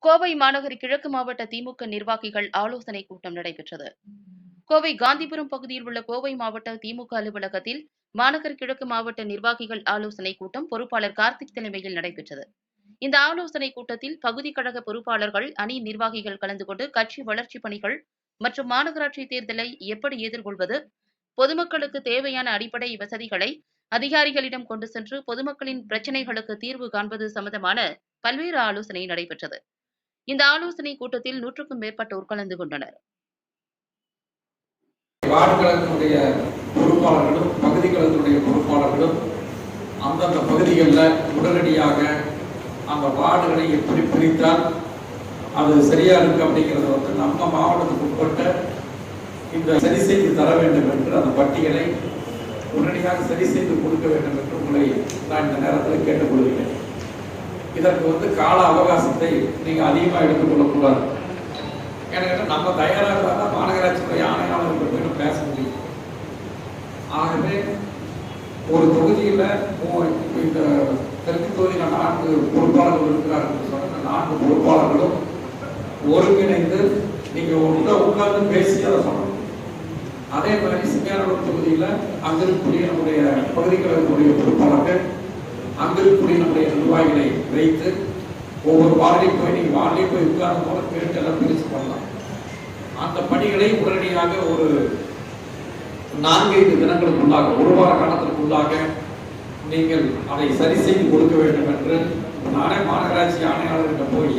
கோவை மாநகர் கிழக்கு மாவட்ட திமுக நிர்வாகிகள் ஆலோசனைக் கூட்டம் நடைபெற்றது. கோவை காந்திபுரம் பகுதியில் உள்ள கோவை மாவட்ட திமுக அலுவலகத்தில் மாநகர் கிழக்கு மாவட்ட நிர்வாகிகள் ஆலோசனைக் கூட்டம் பொறுப்பாளர் கார்த்திக் தலைமையில் நடைபெற்றது. இந்த ஆலோசனைக் கூட்டத்தில் பகுதி கழக பொறுப்பாளர்கள், அணி நிர்வாகிகள் கலந்து கொண்டு கட்சி வளர்ச்சிப் பணிகள் மற்றும் மாநகராட்சி தேர்தலை எப்படி எதிர்கொள்வது, பொதுமக்களுக்கு தேவையான அடிப்படை வசதிகளை அதிகாரிகளிடம் கொண்டு சென்று பொதுமக்களின் பிரச்சினைகளுக்கு தீர்வு காண்பது சம்பந்தமான பல்வேறு ஆலோசனை நடைபெற்றது. இந்த ஆலோசனைக் கூட்டத்தில் 100க்கும் மேற்பட்டோர் கலந்து கொண்டனர். வார்டு கழகத்தினுடைய பொறுப்பாளர்களும் பகுதி கழகத்தினுடைய பொறுப்பாளர்களும் அந்தந்த பகுதிகளில் உடனடியாக அந்த வார்டுகளை எப்படி பிரித்தால் அது சரியா இருக்கு அப்படிங்கிறத நம்ம மாவட்டத்துக்கு உட்பட்ட இந்த சரி செய்து தர வேண்டும் என்று அந்த பட்டியலை உடனடியாக சரி செய்து கொடுக்க வேண்டும் என்று உங்களை நான் இந்த நேரத்தில் கேட்டுக்கொள்கிறேன். இதற்கு கால அவகாசத்தை நீங்கள் அதிகமாக எடுத்துக்கொள்ளக்கூடாது. ஏன்னா நம்ம தயாராக தான் மாநகராட்சியுடைய ஆணையாளர்கள் போய்ட்டு பேச முடியும். ஆகவே ஒரு தொகுதியில் இந்த தெற்கு தொகுதியில் 4 பொறுப்பாளர்கள் இருக்கிறார்கள் சொன்ன 4 பொறுப்பாளர்களும் ஒருங்கிணைந்து நீங்கள் உட்கார்ந்து பேசி அதை சொல்லணும். அதே மாதிரி சிங்கானூர் தொகுதியில் அங்கிருக்கக்கூடிய நம்முடைய பகுதிகளுடைய பொறுப்பாளர்கள் அங்கிருக்கக்கூடிய நம்முடைய நிர்வாகிகளை வைத்து ஒவ்வொரு வார்டையும் போய் நீங்கள் வார்டையும் போய் உட்கார்ந்து போல கேட்டு எல்லாம் பிரித்து பண்ணலாம். அந்த பணிகளை உடனடியாக ஒரு 4-5 தினங்களுக்குள்ளாக, ஒரு வார காலத்திற்குள்ளாக நீங்கள் அதை சரி செய்து கொடுக்க வேண்டும் என்று நானே மாநகராட்சி ஆணையாளர்கிட்ட போய்